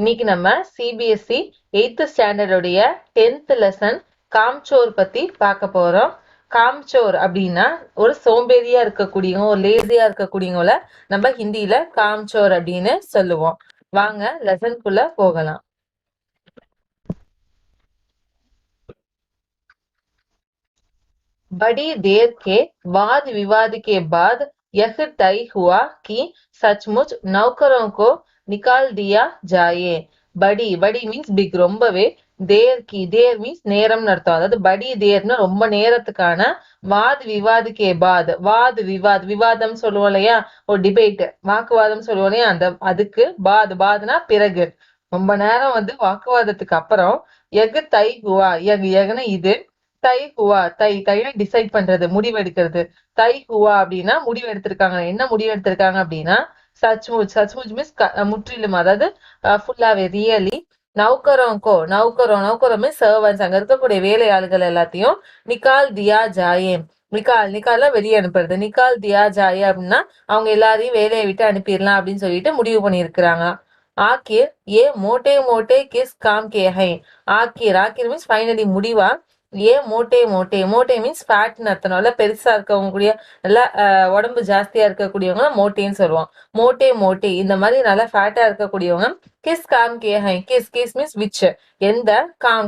இன்னைக்கு நம்ம CBSE 8th ஸ்டாண்டர்டுடைய 10th lesson Kaamchor பத்தி பார்க்க போறோம். காம்சோர் அப்படின்னா ஒரு சோம்பேறியா இருக்கக்கூடியவங்க, ஒரு லேசியா இருக்கக்கூடியவங்கள நம்ம ஹிந்தியில காம்சோர் அப்படின்னு சொல்லுவோம். வாங்க லெசனுக்குள்ள போகலாம். बड़ी देर के वाद विवाद के बाद यह तय हुआ कि सचमुच नौकरों को निकाल दिया जाए. बड़ी बड़ी மீன்ஸ் பிக், ரொம்பவே. தேர் மீன்ஸ் நேரம் அர்த்தம். அதாவது படி தேர்னா ரொம்ப நேரத்துக்கான வாத் விவாதுக்கே பாத், விவாதம் சொல்லுவோம் இல்லையா, ஒரு டிபேட், வாக்குவாதம் சொல்லுவோம் இல்லையா, அதுக்கு பாத்னா பிறகு, ரொம்ப நேரம் வாக்குவாதத்துக்கு அப்புறம் எகு தை ஹுவா, எகுனா இது, தை ஹுவா, தைனா டிசைட் பண்றது, முடிவு எடுக்கிறது. தை ஹுவா அப்படின்னா முடிவு எடுத்திருக்காங்க. என்ன முடிவு எடுத்திருக்காங்க அப்படின்னா, சச்முச் மீன்ஸ் முற்றிலும், அதாவது ஃபுல்லாவே, ரியலி. நௌக்கரம் மீன்ஸ் சர்வன்ஸ், அங்க இருக்கக்கூடிய வேலையாளுகள் எல்லாத்தையும் நிக்கால் தியா ஜாயே, நிக்கால்ல வெளியே அனுப்புறது, நிக்கால் தியா ஜாயே அப்படின்னா அவங்க எல்லாரையும் வேலையை விட்டு அனுப்பிடலாம் அப்படின்னு சொல்லிட்டு முடிவு பண்ணியிருக்கிறாங்க. ஆக்கிர் ஏ மோட்டே மோட்டே கிஸ் காம் கே ஹை. ஆக்கிர் மீன்ஸ் ஃபைனலி, முடிவா. மோட்டே மீன்ஸ் ஃபேட்னு அர்த்தம். நல்லா பெருசா இருக்கவங்க கூடிய, நல்லா உடம்பு ஜாஸ்தியா இருக்கக்கூடியவங்க மோட்டேன்னு சொல்லுவோம். மோட்டே இந்த மாதிரி நல்லா ஃபேட்டா இருக்கக்கூடியவங்க கிஸ் காம் கே ஹை. கிஸ் மீன்ஸ் விச், எந்த,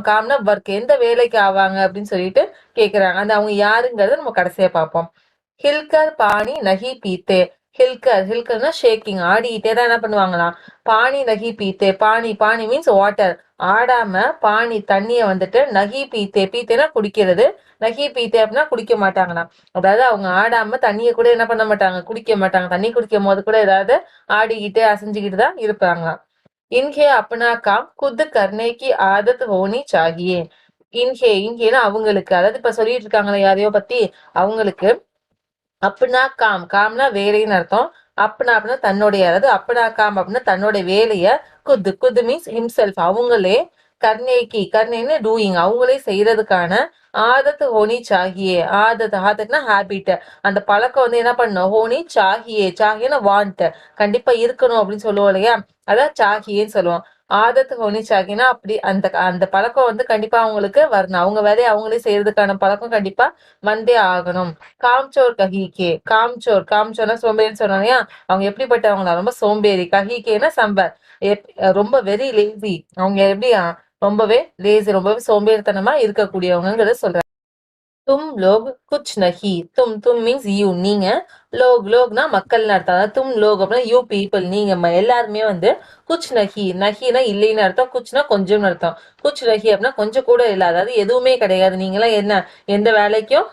காம்னா ஒர்க், எந்த வேலைக்கு ஆவாங்க அப்படின்னு சொல்லிட்டு கேக்குறாங்க. அந்த அவங்க யாருங்கிறத நம்ம கடைசியா பார்ப்போம். ஹில்கர் பாணி நகி பீத்தே. ஹில்கர்னா ஷேக்கிங், ஆடிட்டே தான் என்ன பண்ணுவாங்களாம், பாணி நகி பீத்தே. பாணி மீன்ஸ் வாட்டர், ஆடாம பாணி தண்ணிய நகி பீத்தேனா குடிக்கிறது, நகி பீத்தே அப்படின்னா குடிக்க மாட்டாங்களாம். அதாவது அவங்க ஆடாம தண்ணிய கூட என்ன பண்ண மாட்டாங்க, குடிக்க மாட்டாங்க. தண்ணி குடிக்கும் போது கூட ஏதாவது ஆடிக்கிட்டு அசைஞ்சுக்கிட்டு தான் இருப்பாங்க. இன்ஹே அப்பனா காம் குத் கர்னேக்கி ஆதத் ஹோனி சாகியே. இன்ஹேனா அவங்களுக்கு, அதாவது இப்ப சொல்லிட்டு இருக்காங்களே யாரையோ பத்தி, அவங்களுக்கு. அப்னா காம்னா வேலைன்னு அர்த்தம். அப்படின்னா தன்னுடைய, அதாவது அப்பனா காம் அப்படின்னா தன்னுடைய வேலைய, குத்து மீன்ஸ் ஹிம்செல்ஃப், அவங்களே, கர்ணேன்னு டூயிங், அவங்களே செய்யறதுக்கான ஆதத் ஹோனி சாகியே. ஆதத்னா ஹேபிட், அந்த பழக்கம் என்ன பண்ணும், ஹோனி சாகியேன்னா வாண்ட், கண்டிப்பா இருக்கணும் அப்படின்னு சொல்லுவோம் இல்லையா, அதான் சாகியேன்னு சொல்லுவோம். ஆதத் ஹோனி சாகினா அப்படி அந்த அந்த பழக்கம் கண்டிப்பா அவங்களுக்கு வரணும். அவங்க வேலையை அவங்களே செய்யறதுக்கான பழக்கம் கண்டிப்பா வந்தே ஆகணும். காம்சோர் கஹிகே. காம்சோர்னா சோம்பேறின்னு சொன்னாங்க. அவங்க எப்படிப்பட்டவங்களா, ரொம்ப சோம்பேறி. கஹிகேனா சம்பர், ரொம்ப வெரி லேசி. அவங்க எப்படி ரொம்பவே லேசி, ரொம்பவே சோம்பேறித்தனமா இருக்கக்கூடியவங்கிறத சொல்றாங்க. தும் லோக் குச் நஹி. தும் மீன்ஸ் யூ, நீங்க. லோக்னா மக்கள்னு அர்த்தம். அதாவது தும் லோக் அப்படின்னா யூ பீப்புள், நீங்க எல்லாருமே குச் நஹினா இல்லைன்னு அர்த்தம். குச்னா கொஞ்சம்னு அர்த்தம். குச் நஹி அப்படின்னா கொஞ்சம் கூட இல்லை, அதாவது எதுவுமே கிடையாது. நீங்களாம் என்ன, எந்த வேலைக்கும்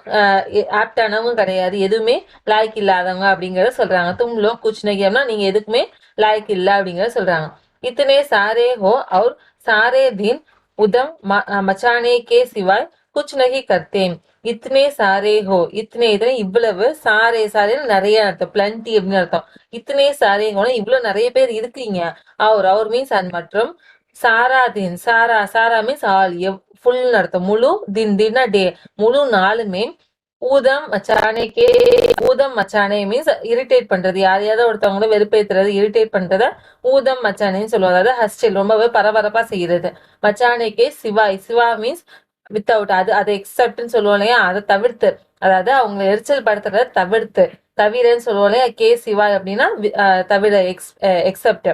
ஆப்டானவங்க கிடையாது, எதுவுமே லாய்க்கு இல்லாதவங்க அப்படிங்கறத சொல்றாங்க. தும் லோக் குச் நஹி அப்படின்னா நீங்க எதுக்குமே லாய்க்கு இல்லை அப்படிங்கறத சொல்றாங்க. இத்தனை சாரே ஹோ और सारे दिन उदम मचाने के सिवाय कुछ नहीं करते. இத்தனை சாரே ஹோ, இத்தனை இவ்வளவு, சாரேன்னு நிறைய அர்த்தம், பிளண்டி அப்படின்னு அர்த்தம். இத்தனை சாரே ஹோனா இவ்வளவு நிறைய பேர் இருக்கீங்க. அவர் மீன்ஸ் அண்ட் மற்றும், சாரா மீன்ஸ் ஆல், ஃபுல் அர்த்தம். முழு, தின்னா டே, முழு நாளுமே. ஊதம் மச்சானே மீன்ஸ் இரிட்டேட் பண்றது, யாரையாவது ஒருத்தவங்கள வெறுப்பேத்துறது, இரிட்டேட் பண்றத ஊதம் மச்சானேன்னு சொல்லுவாங்க. அதாவது ஹஸ்டில், ரொம்பவே பரபரப்பா செய்யறது. மச்சானேக்கே சிவா மீன்ஸ் வித்தவுட், அதை எக்ஸப்ட்னு சொல்லுவோம் இல்லையா, அதை தவிர்த்து, அதாவது அவங்க எரிச்சல் படுத்துறத தவிரன்னு சொல்லுவோம் இல்லையா. கே சிவாய் அப்படின்னா தவிர, எக்ஸப்ட்.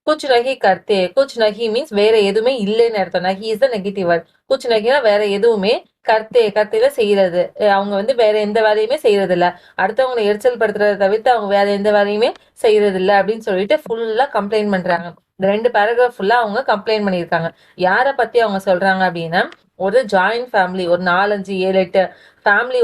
குச் நகி கர்த்தே. குச் நகி மீன்ஸ் வேற எதுவுமே இல்லைன்னு அர்த்தம். நகி இஸ் த நெகட்டிவ் வேர்ட். குச் நகினா வேற எதுவுமே, கர்த்தேல செய்யறது. அவங்க வேற எந்த வேலையுமே செய்யறது இல்ல. அடுத்தவங்களை எரிச்சல் படுத்துறதை தவிர்த்து அவங்க வேற எந்த வேலையுமே செய்யறது இல்ல அப்படின்னு சொல்லிட்டு ஃபுல்லா கம்ப்ளைண்ட் பண்றாங்க. இந்த 2 பேராகிராஃப் ஃபுல்லா அவங்க கம்ப்ளைண்ட் பண்ணியிருக்காங்க. யார பத்தி அவங்க சொல்றாங்க அப்படின்னா, ஒரு ஜாயிண்ட் ஃபேமிலி, ஒரு 4, 5, 7, 8 ஃபேமிலி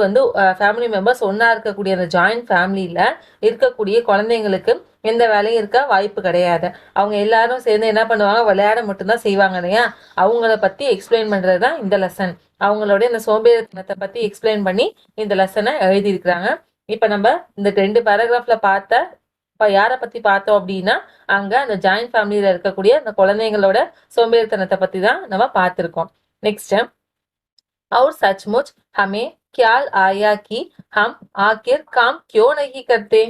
ஃபேமிலி மெம்பர்ஸ் ஒன்னா இருக்கக்கூடிய அந்த ஜாயிண்ட் ஃபேமிலியில இருக்கக்கூடிய குழந்தைங்களுக்கு எந்த வேலையும் இருக்க வாய்ப்பு கிடையாது. அவங்க எல்லாரும் சேர்ந்து என்ன பண்ணுவாங்க, விளையாட மட்டும்தான் செய்வாங்க இல்லையா. அவங்கள பத்தி எக்ஸ்பிளைன் பண்றதுதான் இந்த லெசன். அவங்களுடைய இந்த சோம்பேறித்தனத்தை பத்தி எக்ஸ்பிளைன் பண்ணி இந்த லெசனை எழுதியிருக்கிறாங்க. இப்ப நம்ம இந்த 2 பேராகிராஃப்ல இப்ப யார பத்தி பார்த்தோம் அப்படின்னா, அங்க அந்த ஜாயிண்ட் ஃபேமிலியில இருக்கக்கூடிய அந்த குழந்தைங்களோட சோம்பேறித்தனத்தை பத்தி தான் நம்ம பார்த்திருக்கோம். நெக்ஸ்ட், और सचमुच हमें ख्याल आया कि हम आखिर काम क्यों नहीं करते.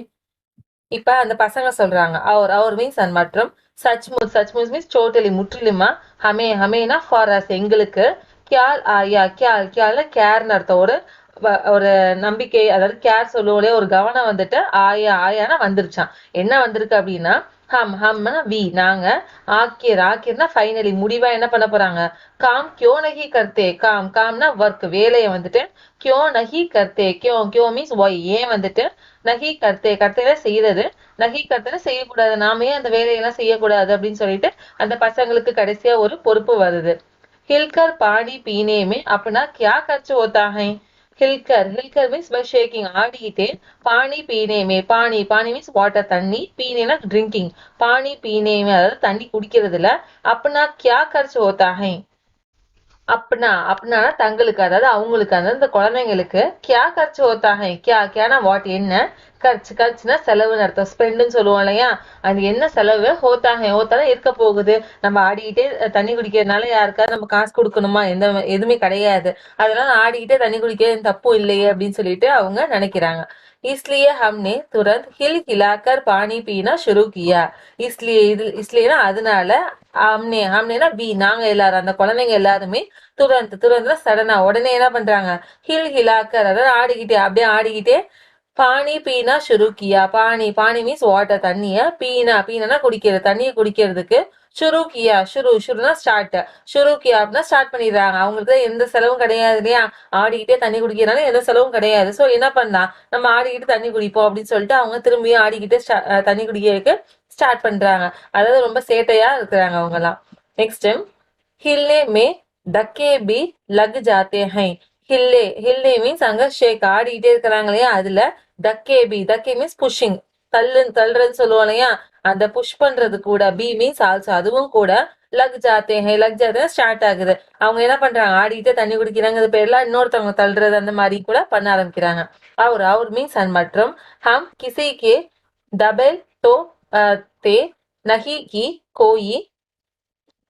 இப்ப அந்த பசங்க சொல்றாங்க, அவர் மீன்ஸ் அண்ட் மற்றும், சச்முச் மீன்ஸ் டோட்டலி முற்றிலுமா. ஹமேனா ஃபார் அஸ் எங்களுக்கு. கியால் ஆயா கியால்னா கேர்னு அர்த்தம். ஒரு நம்பிக்கை, அதாவது கேர் சொல்லுவோலே, ஒரு கவனம் வந்துட்டு ஆயானா வந்துருச்சான். என்ன வந்திருக்கு அப்படின்னா ஹம்னா வி நாங்க, ஆக்கிர்னா ஃபைனலி முடிவா என்ன பண்ண போறாங்க. காம் கியோ நகி கர்த்தே, காம்னா ஒர்க் வேலையை வந்துட்டு, கியோ நகி கர்த்தே, கியோ மீன்ஸ் ஒய் ஏன் வந்துட்டு, நகி கர்த்தேல செய்யறது, நகி கர்த்தேல செய்யக்கூடாது, நாம ஏன் அந்த வேலையெல்லாம் செய்யக்கூடாது அப்படின்னு சொல்லிட்டு அந்த பசங்களுக்கு கடைசியா ஒரு பொறுப்பு வருது. हिलकर पानी पीने में अपना क्या खर्च होता है. हिलकर मीन्स by shaking ஆடிக்கிட்டே, பானி பீனேமே பானி மீன்ஸ் வாட்டர் தண்ணி, பீனேனா ட்ரிங்கிங், பானி பீனேமே அதாவது தண்ணி குடிக்கிறதுல, அப்பனா கியா கர்ச் ஹோத்தா ஹை. அப்பனா தங்களுக்கு, அதாவது அவங்களுக்கு, அதாவது இந்த குழந்தைங்களுக்கு கியா கர்ச்சு ஹோத்தாஹை, கியானா வாட் என்ன, கர்ச்சுனா செலவுன்னு அர்த்தம், ஸ்பெண்டுன்னு சொல்லுவோம் இல்லையா. அது என்ன செலவு, ஹோத்தானா இருக்க போகுது. நம்ம ஆடிக்கிட்டே தண்ணி குடிக்கிறதுனால யாருக்காவது நம்ம காசு கொடுக்கணுமா, எதுவுமே கிடையாது. அதனால ஆடிக்கிட்டே தண்ணி குடிக்கிறது தப்பு இல்லையே அப்படின்னு சொல்லிட்டு அவங்க நினைக்கிறாங்க. इसलिए हमने तुरंत हिल हिलाकर पानी पीना शुरू किया. इसलिएனா அதனால, हमनेனா வி நாங்க எல்லாரும், அந்த குழந்தைங்க எல்லாருமே, துரந்து சடனா உடனே என்ன பண்றாங்க, ஹிலாக்கர் அதாவது ஆடிக்கிட்டே, அப்படியே ஆடிக்கிட்டே, பானி பீனா ஷுருக்கியா. பானி மீன்ஸ் வாட்டர் தண்ணிய, பீனா குடிக்கிறது, தண்ணியை குடிக்கிறதுக்கு, ஷுருனா ஸ்டார்ட், ஷுருக்கியா அப்படின்னா ஸ்டார்ட் பண்ணிடுறாங்க. அவங்களுக்கு எந்த செலவும் கிடையாது இல்லையா, ஆடிக்கிட்டே தண்ணி குடிக்கிறதுனால எந்த செலவும் கிடையாது. சோ என்ன பண்ணலாம், நம்ம ஆடிக்கிட்டு தண்ணி குடிப்போம் அப்படின்னு சொல்லிட்டு அவங்க திரும்பியும் ஆடிக்கிட்டு தண்ணி குடிக்கிறதுக்கு ஸ்டார்ட் பண்றாங்க. அதாவது ரொம்ப சேட்டையா இருக்கிறாங்க அவங்க எல்லாம். நெக்ஸ்ட், ஹில்லே மே தக்கே பி லக் ஜாத்தே ஹை. ஹில்லே மீன்ஸ் அங்க ஷேக் ஆடிக்கிட்டே இருக்கிறாங்க இல்லையா, அதுல தக்கே மீன்ஸ் புஷிங், தள்ளுறதுன்னு சொல்லுவோம் இல்லையா, அந்த புஷ் பண்றது கூட, பி மீன்ஸ் ஆல்சோ அதுவும் கூட, லக் ஜாத்தே ஸ்டார்ட் ஆகுது. அவங்க என்ன பண்றாங்க, ஆடிட்டு தண்ணி குடிக்கிறாங்க பேர்ல இன்னொருத்தவங்க தள்ளுறது அந்த மாதிரி கூட பண்ண ஆரம்பிக்கிறாங்க. அவர் மீன்ஸ் அண்ட் மற்றும், ஹம் Kizie K தபெல் to the Nahi Ki கோயி.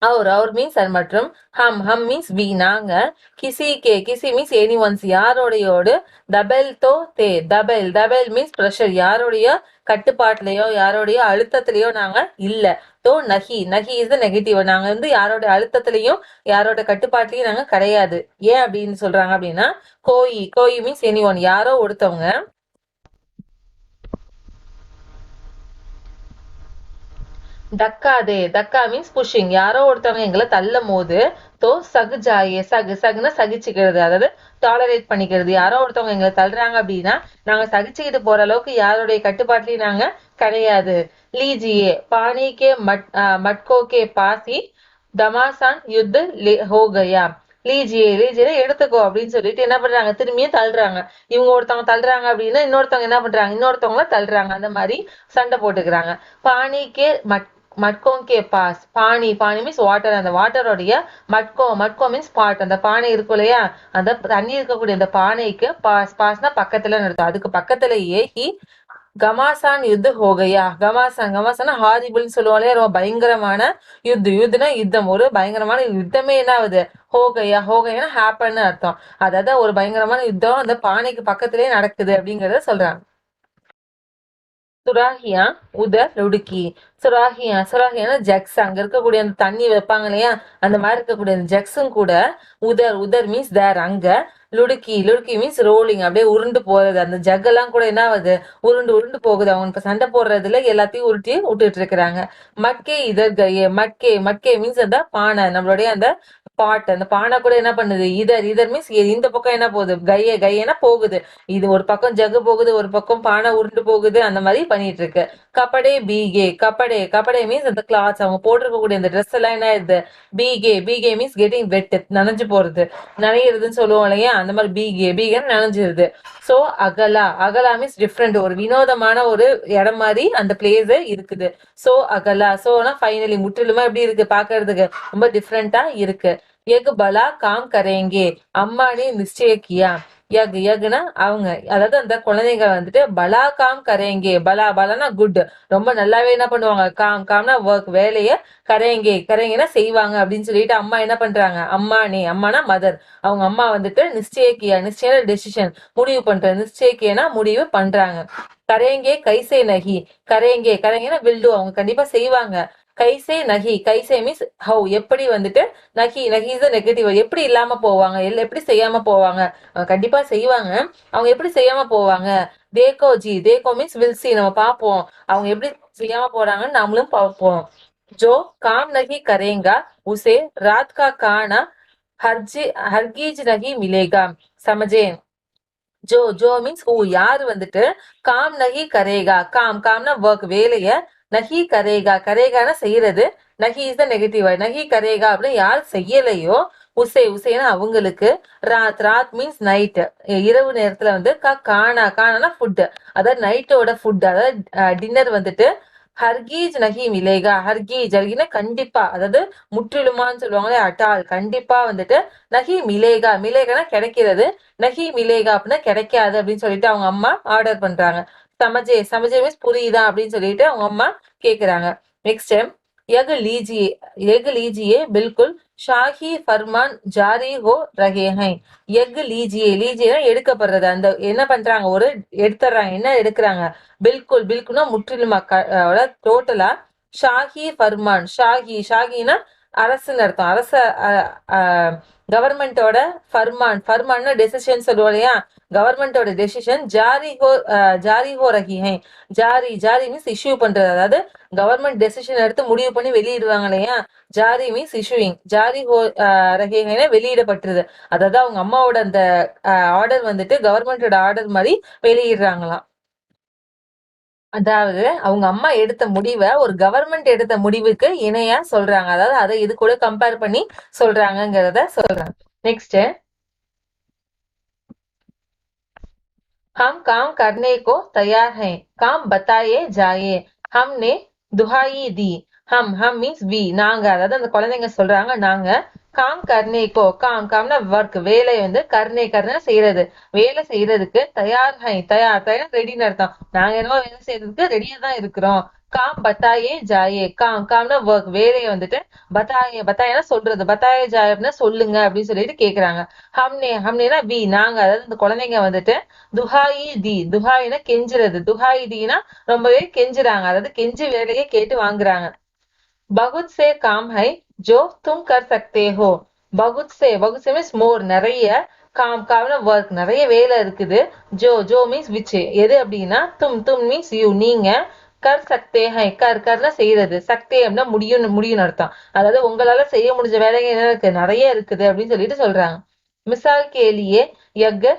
Our means and மற்றும், ஹம் மீன்ஸ் வி நாங்க, கிசி மீன்ஸ் எனி ஒன்ஸ் யாரோடையோடு, தபெல் மீன்ஸ் பிரஷர் யாரோடைய கட்டுப்பாட்டுலயோ யாரோடைய அழுத்தத்திலயோ நாங்க இல்ல. நகி இஸ் த நெகட்டிவ், நாங்க வந்து யாரோட அழுத்தத்திலையும் யாரோட கட்டுப்பாட்டிலையும் நாங்க கிடையாது. ஏன் அப்படின்னு சொல்றாங்க அப்படின்னா, கோயி மீன்ஸ் எனி ஒன் யாரோ ஒருத்தவங்க, தக்கா மீன்ஸ் புஷிங் யாரோ ஒருத்தவங்க எங்களை தள்ளும் போது, சகுனா சகிச்சுக்கிறது, அதாவது டாலரேட் பண்ணிக்கிறது. யாரோ ஒருத்தவங்க எங்களை தள்ளுறாங்க அப்படின்னா நாங்க சகிச்சுக்கிட்டு போற அளவுக்கு யாருடைய கட்டுப்பாட்டிலையும் நாங்க கிடையாது. லீஜியே பானிக்கே மட்கோகே பாசி தமாசான் யுத் ஹோ கயா. லீஜியே எடுத்துக்கோ அப்படின்னு சொல்லிட்டு என்ன பண்றாங்க, திரும்பியும் தள்ளுறாங்க. இவங்க ஒருத்தவங்க தள்ளுறாங்க அப்படின்னா இன்னொருத்தவங்க என்ன பண்றாங்க, இன்னொருத்தவங்கள தள்ளுறாங்க. அந்த மாதிரி சண்டை போட்டுக்கிறாங்க. பானிக்கே மட்கோங்கே பாஸ், பானி மீன்ஸ் வாட்டர், அந்த வாட்டரோடைய மட்கோ மீன்ஸ் பாட், அந்த பானை இருக்கும் இல்லையா, அந்த தண்ணி இருக்கக்கூடிய அந்த பானைக்கு பாஸ்னா பக்கத்துல நிறுத்தும், அதுக்கு பக்கத்துலயே கமாசான் யுத்து ஹோகையா. கமாசானா ஹாரிபிள்னு சொல்லுவாங்களே, ரொம்ப பயங்கரமான யுத்துனா யுத்தம், ஒரு பயங்கரமான யுத்தமே என்ன ஆகுது, ஹோகையானா ஹேப்பன்னு அர்த்தம். அதாவது ஒரு பயங்கரமான யுத்தம் அந்த பானைக்கு பக்கத்திலேயே நடக்குது அப்படிங்கறத சொல்றாங்க. சுராஹியா உதர் லுடுக்கி. சுராஹியான ஜக்ஸ், அங்க இருக்கக்கூடிய அந்த தண்ணி வைப்பாங்க இல்லையா, அந்த மாதிரி இருக்கக்கூடிய அந்த ஜக்ஸும் கூட, உதர் மீன்ஸ் தேர் அங்க, லுடுக்கி மீன்ஸ் ரோலிங் அப்படியே உருண்டு போறது, அந்த ஜக் எல்லாம் கூட என்ன ஆகுது, உருண்டு போகுது. அவங்க இப்ப சண்டை போடுறதுல எல்லாத்தையும் உருட்டி விட்டுட்டு இருக்கிறாங்க. மட்கே இதர் கையே, மட்கே மீன்ஸ் அந்த பானை, நம்மளுடைய அந்த பாட், அந்த பானை கூட என்ன பண்ணுது, இதர் மீன்ஸ் இந்த பக்கம் என்ன போகுது, கையனா போகுது. இது ஒரு பக்கம் ஜகு போகுது, ஒரு பக்கம் பானை உருண்டு போகுது, அந்த மாதிரி பண்ணிட்டு இருக்கு. கப்படே மீன்ஸ் அந்த கிளாத்ஸ், அவங்க போட்டிருக்கக்கூடிய அந்த ட்ரெஸ் எல்லாம் என்ன ஆயிடுது, பீகே மீன்ஸ் கெட்டிங் வெட், நனைஞ்சு போறது, நனையிறதுன்னு சொல்லுவோம் இல்லையா, அந்த மாதிரி பீகேன்னு நனைஞ்சிருது. சோ அகலா மீன்ஸ் டிஃப்ரெண்ட், ஒரு வினோதமான ஒரு இடம் மாதிரி அந்த பிளேஸ் இருக்குது. சோ சோனா ஃபைனலி முற்றிலுமா எப்படி இருக்கு பாக்குறதுக்கு, ரொம்ப டிஃப்ரெண்டா இருக்கு. எக் பலா காம் கரேங்கே, அம்மானே நிச்சய கியா. யக்னா அவங்க, அதாவது அந்த குழந்தைங்க வந்துட்டு பலா காம் கரேங்கே, பலானா குட், ரொம்ப நல்லாவே என்ன பண்ணுவாங்க, காம்னா ஒர்க் வேலைய, கரேங்கன்னா செய்வாங்க அப்படின்னு சொல்லிட்டு அம்மா என்ன பண்றாங்க, அம்மானா மதர், அவங்க அம்மா வந்துட்டு நிச்சய டெசிஷன் முடிவு பண்றது, நிச்சயக்கியனா முடிவு பண்றாங்க. கரேங்கே கைசே நகி, கரேங்கன்னா வில் டூ, அவங்க கண்டிப்பா செய்வாங்க. கைசே நகி, கைசே மீன்ஸ் ஹவு, எப்படி வந்துட்டு, நகி, நகி இஸ் நெகட்டிவ், எப்படி இல்லாம போவாங்க, எப்படி செய்யாம போவாங்க, கண்டிப்பா செய்வாங்க, அவங்க எப்படி செய்யாம போவாங்க. தேக்கோ ஜி, தேக்கோ மீன்ஸ் வில் சி, நம்ம பார்ப்போம், அவங்க எப்படி செய்யாம போறாங்கன்னு நாமளும் பார்ப்போம். जो काम नहीं करेगा उसे रात का खाना हरगिज नहीं मिलेगा. समझे? ஜோ மீன்ஸ் ஹூ, யாரு வந்துட்டு காம் நகி கரேகா, காம்னா ஒர்க், வேலைய, நகி கரேகா, கரேகான செய்யறது, நகி இஸ் த நெகட்டிவ், நகி கரேகா அப்படின்னு யார் செய்யலையோ, உசேனா அவங்களுக்கு, ராத் மீன்ஸ் நைட், இரவு நேரத்துல வந்து கானா ஃபுட், அதாவது நைட்டோட ஃபுட், அதாவது டின்னர் வந்துட்டு ஹர்கீஜ் நகி மிலேகா, ஹர்கீஜ் கண்டிப்பா, அதாவது முற்றிலுமான்னு சொல்லுவாங்களே, அட்டால் கண்டிப்பா வந்துட்டு, நகி மிலேகானா கிடைக்கிறது, நகி மிலேகா அப்படின்னா கிடைக்காது அப்படின்னு சொல்லிட்டு அவங்க அம்மா ஆர்டர் பண்றாங்க. சமஜே மீன்ஸ் புரியுதா அப்படின்னு சொல்லிட்டு அவங்க அம்மா கேக்குறாங்க. நெக்ஸ்ட் यग लीजिए बिल्कुल ஷாஹி ஃபர்மான் ஜாரி ஹோ ரகே ஹை. எக் லீஜியே எடுக்கப்படுறது, அந்த என்ன பண்றாங்க, ஒரு எடுத்துறாங்க, என்ன எடுக்கிறாங்க, பில்குல்னா முற்றிலுமா, டோட்டலா, ஷாஹி ஃபர்மான், ஷாஹினா அரசுன்னு அர்த்தம், அரச கவர்மெண்டோட ஃபர்மான்னா டெசிஷன் சொல்லுவோம் இல்லையா, கவர்மெண்டோட டெசிஷன் ஜாரி ஹோ ரகி ஹை. ஜாரி மீன்ஸ் இஷ்யூ பண்றது, அதாவது கவர்மெண்ட் டெசிஷன் எடுத்து முடிவு பண்ணி வெளியிடுவாங்க இல்லையா, ஜாரி மீன்ஸ் இஷ்யூயிங், ஜாரி ஹோ ரகி ஹைனா வெளியிடப்பட்டுருது, அதாவது அவங்க அம்மாவோட அந்த ஆர்டர் வந்துட்டு கவர்மெண்டோட ஆர்டர் மாதிரி வெளியிடுறாங்களாம். அதாவது அவங்க அம்மா எடுத்த முடிவை ஒரு கவர்மெண்ட் எடுத்த முடிவுக்கு இணையா சொல்றாங்க, அதாவது அதை இது கூட கம்பேர் பண்ணி சொல்றாங்கிறத சொல்றாங்க. நெக்ஸ்ட், हम काम करने को तैयार हैं, काम बताए जाए, हमने दुहाई दी. हम மீன்ஸ் வி, நாங்க, அதாவது அந்த குழந்தைங்க சொல்றாங்க, நாங்க காம் கர்னேக்கோ, காம்னா ஒர்க், வேலை வந்து கர்னா செய்யறது, வேலை செய்யறதுக்கு தயார் ரெடின்னு அர்த்தம், நாங்க என்னமோ வேலை செய்யறதுக்கு ரெடியா தான் இருக்கிறோம். காம் பத்தாயே ஜாயே, காம்னா ஒர்க், வேலையை வந்துட்டு பத்தாயனா சொல்றது, பத்தாயே ஜாயே அப்படின்னா சொல்லுங்க அப்படின்னு சொல்லிட்டு கேக்குறாங்க. ஹம்னேனா வி, நாங்க, அதாவது இந்த குழந்தைங்க வந்துட்டு துஹாயினா கெஞ்சுறது, துஹாயி தீனா ரொம்பவே கெஞ்சுறாங்க, அதாவது கெஞ்சி வேலையை கேட்டு வாங்குறாங்க. बहुत से काम है जो तुम कर सकते हो. बहुत से மீன்ஸ் மோர், நிறைய, காம்னா ஒர்க், நிறைய வேலை இருக்குது, ஜோ மீன்ஸ் விச், எது அப்படின்னா, தும் மீன்ஸ் யூ, நீங்க, கர் சக்தே ஹை, கர்னா செய்யறது, சக்தே அப்படின்னா முடியும் அர்த்தம், அதாவது உங்களால செய்ய முடிஞ்ச வேலைங்க என்ன இருக்கு, நிறைய இருக்குது அப்படின்னு சொல்லிட்டு சொல்றாங்க. மிசால் கேலியே யக்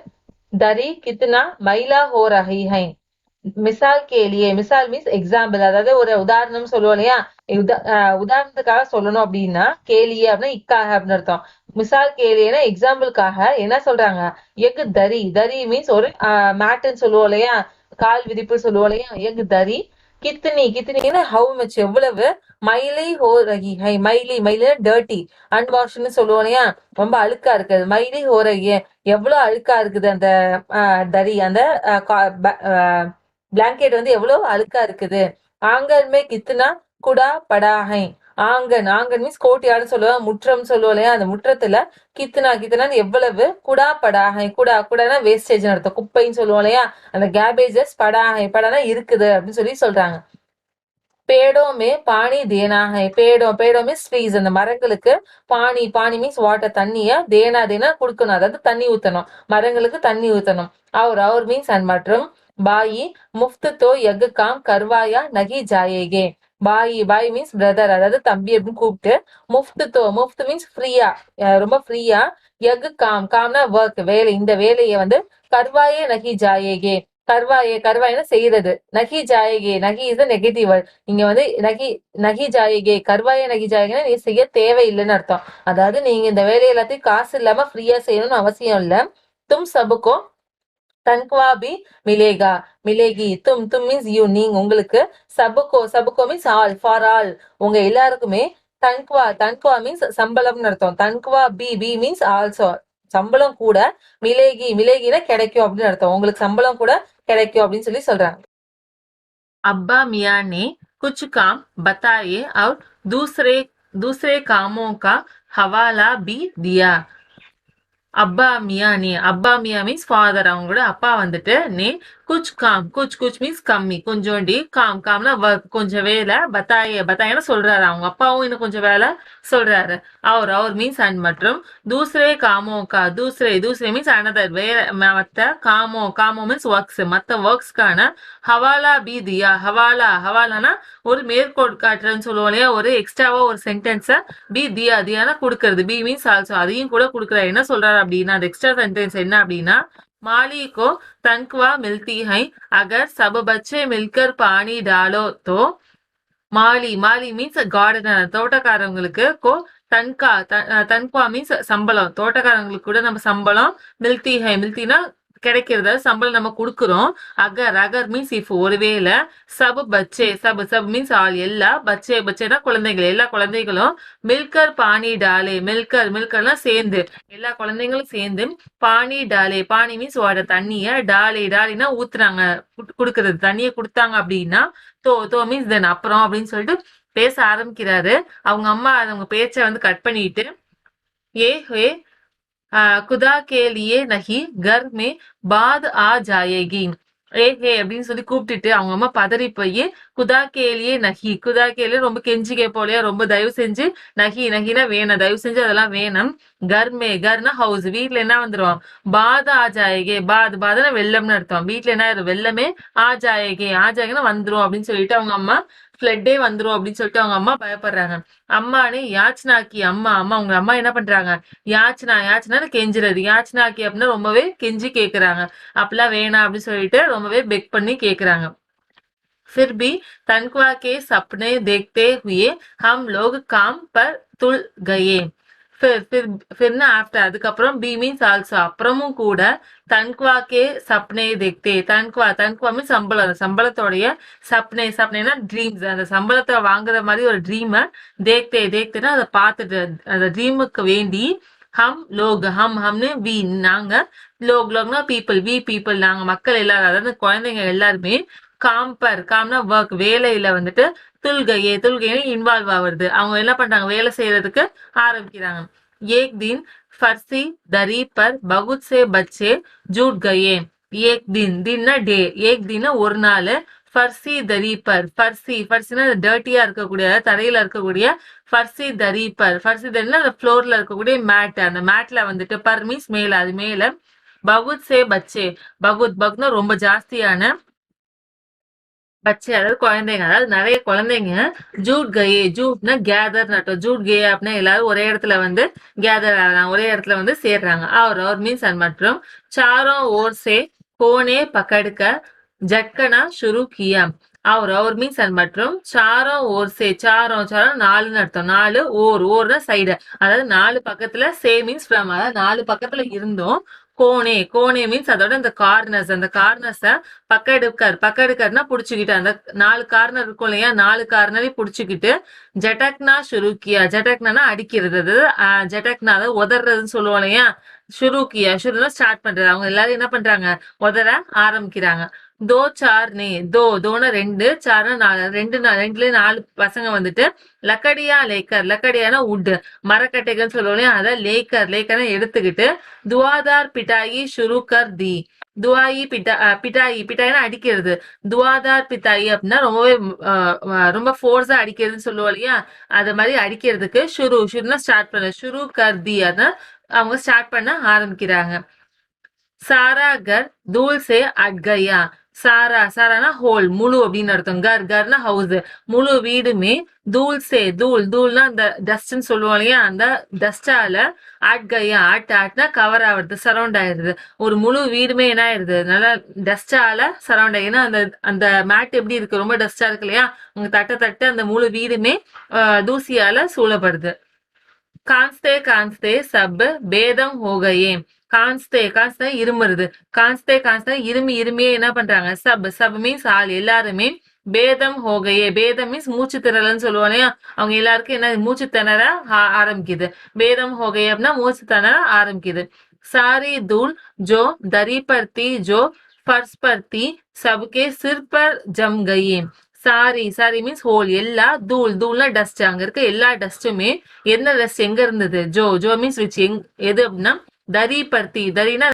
தரி கித்னா மைலா ஹோ ரஹி high. Misal கேலியே, misal means example, அதாவது ஒரு உதாரணம் சொல்லுவோம் இல்லையா, உதாரணத்துக்காக சொல்லணும் அப்படின்னா, கேலியே அப்படின்னா இக்காக அப்படின்னு அர்த்தம். மிசால் கேலியேனா எக்ஸாம்பிளுக்காக என்ன சொல்றாங்க, எக் தரி மீன்ஸ் ஒரு மேட்டுன்னு சொல்லுவோம் இல்லையா, கால் விரிப்பு சொல்லுவோம் இல்லையா, எக் தரி, கித்தினின்னா ஹவு மச், எவ்வளவு, மைலை ஹோ ரகி ஹை, மைலி டர்ட்டி, அன்வாஷ்னு சொல்லுவோம் இல்லையா, ரொம்ப அழுக்கா இருக்குது, மைலை ஹோ ரகி, எவ்வளவு அழுக்கா இருக்குது அந்த தரி, அந்த பிளாங்கெட் வந்து எவ்வளவு அழுக்கா இருக்குது. ஆங்கர் மே கித்னா குடா படாஹை. ஆங்கன் மீன்ஸ் கோட்டையாடு சொல்லுவாங்க, முற்றம் சொல்லுவோம் இல்லையா, அந்த முற்றத்துல கித்னா எவ்வளவு, குடா படாஹை, குடானா வேஸ்டேஜ் அர்த்தம், குப்பைன்னு சொல்லுவோம் இல்லையா, அந்த கேபேஜஸ், படானா இருக்குது அப்படின்னு சொல்லி சொல்றாங்க. பேடோ மே பானி தேனா ஹை. பேடோ மீன்ஸ் ட்ரீஸ், அந்த மரங்களுக்கு, பானி மீன்ஸ் வாட்டர், தண்ணிய, தேனா குடுக்கணும், அதாவது தண்ணி ஊத்தணும், மரங்களுக்கு தண்ணி ஊத்தணும். அவர் மீன்ஸ் அண்ட் மற்றும், பாயி முஃப்த் தோ யக் காம் கர்வாயா நகி ஜாயேகே. பாய் மீன்ஸ் பிரதர், அதாவது தம்பி அப்படின்னு கூப்பிட்டு, முஃப்த் மீன்ஸ் ஃப்ரீயா, ரொம்ப ஃப்ரீயா, யக் காம்னா ஒர்க், வேலை, இந்த வேலையை வந்து கர்வாயே நகி ஜாயேகே, கர்வாயினா செய்யறது, நகி ஜாயகே, நகி இஸ் நெகட்டிவ், இங்க வந்து நகி ஜாயகே, நகி ஜாயகேனா நீ செய்ய தேவையில்லைன்னு அர்த்தம், அதாவது நீங்க இந்த வேலையை எல்லாத்தையும் காசு இல்லாம ஃப்ரீயா செய்யணும்னு அவசியம் இல்ல. தும் சபுக்கோ தன்குவா பி மிலேகி, தும் மீன்ஸ் யூ, நீங்க, உங்களுக்கு, சபுக்கோ மீன்ஸ் ஆல், ஃபார் ஆல், உங்க எல்லாருக்குமே, தன்குவா மீன்ஸ் சம்பளம்னு அர்த்தம், தன்குவா பி மீன்ஸ் ஆல்சோ, சம்பளம் கூட, மிலேகினா கிடைக்கும் அப்படின்னு அர்த்தம், உங்களுக்கு சம்பளம் கூட கிடைக்கும் அப்படின்னு சொல்லி சொல்றாங்க. अब्बा मियाँ ने कुछ काम बताए और दूसरे कामों का हवाला भी दिया. அப்பா மியா மீன்ஸ் ஃபாதர், அவங்களோட அப்பா வந்துட்டு, குச் மீன்ஸ் கம்மி, கொஞ்சோண்டி. காம்னா ஒர்க், கொஞ்சம் வேலை. பத்தாயன சொல்றாரு, அவங்க அப்பாவும் இன்னும் கொஞ்சம் வேலை சொல்றாரு. அவர் மீன்ஸ் அண்ட், மற்றும். தூசரே காமோ கா, தூசரே மீன்ஸ் அனதர், வேற மத்த. காமோ மீன்ஸ் ஒர்க்ஸ், மத்த ஒர்க்ஸ்க்கான ஹவாலா பி தியா. ஹவாலானா ஒரு மேற்கோள் காட்டுறன்னு சொல்லுவோம் இல்லையா, ஒரு எக்ஸ்ட்ராவா ஒரு சென்டென்ஸ பி தியானா கொடுக்கறது. பி மீன்ஸ் ஆல்சோ, அதையும் கூட கொடுக்குறாரு. என்ன சொல்றாரு அப்படின்னா, அந்த எக்ஸ்ட்ரா சென்டென்ஸ் என்ன அப்படின்னா, माली को तनख्वाह मिलती है अगर सब बच्चे मिलकर पानी डालो तो. மாலி மீன்ஸ் கார்டனர், தோட்டக்காரங்களுக்கு. தன்கா மீன்ஸ் சம்பளம், தோட்டக்காரங்களுக்கு கூட நம்ம சம்பளம். மில்தினா கிடைக்கிறது, சம்பளம் நம்ம கொடுக்குறோம். அகர் மீன்ஸ் இஃப், ஒருவேளை. சப் மீன்ஸ் ஆல், எல்லா. பச்சேனா குழந்தைகள், எல்லா குழந்தைகளும். மில்கர் பானி டாலே, மில்கர்னா சேர்ந்து, எல்லா குழந்தைங்களும் சேர்ந்து. பானி டாலே, பானி மீன்ஸ் வாட்டர், தண்ணிய. டாலினா ஊத்துறாங்க, குடுக்கறது, தண்ணிய கொடுத்தாங்க அப்படின்னா. தோ மீன்ஸ் தென், அப்புறம் அப்படின்னு சொல்லிட்டு பேச ஆரம்பிக்கிறாரு. அவங்க அம்மா அவங்க பேச்ச வந்து கட் பண்ணிட்டு, ஏ ஹே खुदा के लिए नहीं घर में बाद आ जाएगी. ஹே அப்படின்னு சொல்லி கூப்பிட்டுட்டு அவங்க அம்மா பதறி போய், குதா கேலியே நஹி, குதா கேலியே ரொம்ப கெஞ்சி கேட்போலையா, ரொம்ப தயவு செஞ்சு. நஹினா வேணும், தயவு செஞ்சு அதெல்லாம் வேணும். கர்னா ஹவுஸ், வீட்டுல என்ன வந்துரும், பாத ஆஜாயகே. பாதுனா வெள்ளம்னு அர்த்தம். வீட்டுல என்ன வெள்ளமே. ஆஜாயகேனா வந்துரும் அப்படின்னு சொல்லிட்டு அவங்க அம்மா, ஃபிளட்டே வந்துரும் அப்படின்னு சொல்லிட்டு அவங்க அம்மா பயப்படுறாங்க. அம்மானே யாச்சனாக்கி, அம்மா உங்க அம்மா என்ன பண்றாங்க, யாச்சனா கெஞ்சுறது. யாச்சனாக்கி அப்படின்னா ரொம்பவே கெஞ்சி கேக்குறாங்க. அப்பெல்லாம் வேணாம் அப்படின்னு சொல்லிட்டு ரொம்பவே பெக் பண்ணி கேக்குறாங்க. फिर भी तनख्वाह के सपने देखते हुए हम लोग काम पर तुल गए. फिर ஆஃப்டர், அதுக்கப்புறம். பி மீன்ஸ் ஆல்சோ, அப்புறமும் கூட. தன்குவாக்கே சப்னே தேக்தே. தன்குவா மீன்ஸ் சம்பளம், சம்பளத்தோடைய. சப்னேனா ட்ரீம்ஸ், அந்த சம்பளத்தை வாங்குற மாதிரி ஒரு ட்ரீம. தேக்தேனா அதை பார்த்துட்டு, அந்த ட்ரீமுக்கு வேண்டி. ஹம்னு வி, நாங்க. லோக்னா பீப்புள், நாங்க மக்கள் எல்லாரும், அதாவது குழந்தைங்க எல்லாருமே. காம்னா ஒர்க், வேலையில வந்துட்டு. துல்கையே இன்வால்வ் ஆகுறது. அவங்க என்ன பண்றாங்க, வேலை செய்யறதுக்கு ஆரம்பிக்கிறாங்க. ஏக் தின் ஃபர்சி தரி பர் பகுத் சே பச்சே ஜூட் கயே. ஏக் தின்னா டே. ஏக் தின்னா ஒரு நாள். ஃபர்சி தரி பர், ஃபர்சினா டர்ட்டியா இருக்கக்கூடிய, தரையில இருக்கக்கூடிய. ஃபர்சி தரினா ஃப்ளோர்ல இருக்கக்கூடிய மேட், அந்த மேட்ல வந்துட்டு. பர் மீன்ஸ் மேல, அது மேல. பகுத் சே பச்சே, பகுத்னா ரொம்ப ஜாஸ்தியான. பச்சை அதாவது குழந்தைங்க, அதாவது நிறைய குழந்தைங்க. ஜூட்னா கேதர் நட்டோம். ஜூட் கே அப்படின்னா எல்லாரும் ஒரே இடத்துல வந்து கேதர் ஆகிறாங்க, ஒரே இடத்துல வந்து சேர்றாங்க. அவர் மீன்ஸ் அண்ட், மற்றும். சாரோ ஓர் சே கோனே பக்கடுக்க ஜட்கனா ஷுரு கியா. அவர் மீன்ஸ் அண்ட், மற்றும். சாரோ ஓர் சே, சாரம் நாலுன்னு அர்த்தம். நாலு. ஓர்னா சைடு, அதாவது நாலு பக்கத்துல. சே மீன்ஸ் ஃப்ரம், அதாவது நாலு பக்கத்துல இருந்தோம். கோனே மீன்ஸ் அதோட அந்த கார்னர்ஸ், அந்த கார்னர்ஸ பக்கெடுக்கர்னா புடிச்சுக்கிட்டு, அந்த நாலு கார்னர் இருக்கும் இல்லையா, நாலு கார்னரையும் புடிச்சுக்கிட்டு. ஜட்டக்னா ஷுருக்கியா, ஜட்டக்னா அடிக்கிறது, அதாவது ஜட்டக்னா அதாவது உதறதுன்னு சொல்லுவோம் இல்லையா. ஷுருனா ஸ்டார்ட் பண்றது. அவங்க எல்லாரும் என்ன பண்றாங்க, உதற ஆரம்பிக்கிறாங்க. தோ சார் நே, தோனா ரெண்டு, சார்னா நாலு, ரெண்டுல நாலு பசங்க வந்துட்டு. லக்கடியானா உட், மரக்கட்டைகள் சொல்லுவோம். அத லேக்கர்னா எடுத்துக்கிட்டு. துவாதார் பிட்டாயி ஷுரு கர் தி. பிட்டாயினா அடிக்கிறது. துவாதார் பிட்டாயி அப்படின்னா ரொம்பவே ரொம்ப ஃபோர்ஸா அடிக்கிறதுன்னு சொல்லுவோம் இல்லையா, அது மாதிரி அடிக்கிறதுக்கு. ஷுருனா ஸ்டார்ட் பண்ண, ஷுரு கர் தி, அதான் அவங்க ஸ்டார்ட் பண்ண ஆரம்பிக்கிறாங்க. சாரா கர் தூள் சே அட்கயா. சாரானா ஹோல், முழு அப்படின்னு அர்த்தம். கர்னா ஹவுஸ், முழு வீடுமே. தூள்னா அந்த டஸ்ட்ன்னு சொல்லுவோம் இல்லையா, அந்த டஸ்டால. அட்கயா, ஆட்னா கவர் ஆகுறது, சரௌண்ட் ஆயிடுது. ஒரு முழு வீடுமே என்ன ஆயிடுது, நல்லா டஸ்டால சரௌண்ட் ஆகி. அந்த அந்த மேட் எப்படி இருக்கு, ரொம்ப டஸ்டா இருக்கு இல்லையா, உங்க தட்ட அந்த முழு வீடுமே தூசியால சூழப்படுது. கான்ஸ்தே சப் பேதம் ஹோகையே. கான்ஸ்தே இருமுறது. கான்ஸ்தே இருமியே என்ன பண்றாங்க, சப் மீன்ஸ் ஆள், எல்லாருமே. பேதம் ஹோகையே, பேதம் மீன்ஸ் மூச்சு திணறல்னு சொல்லுவோம் இல்லையா, அவங்க எல்லாருக்கும் என்ன மூச்சு திணற ஆரம்பிக்குது. பேதம் ஹோகையே அப்படின்னா மூச்சு திணற ஆரம்பிக்குது. சாரி தூள் ஜோ தரி பர்த்தி ஜோ ஃபர்ஸ் பர்த்தி சப்கே சிர் பர் ஜம் கயே. சாரி மீன்ஸ் ஹோல், எல்லா. தூள்னா டஸ்ட், அங்க இருக்க எல்லா டஸ்ட்டுமே. என்ன டஸ்ட் எங்க இருந்தது, ஜோ மீன்ஸ் விச், எது அப்படின்னா. தரினா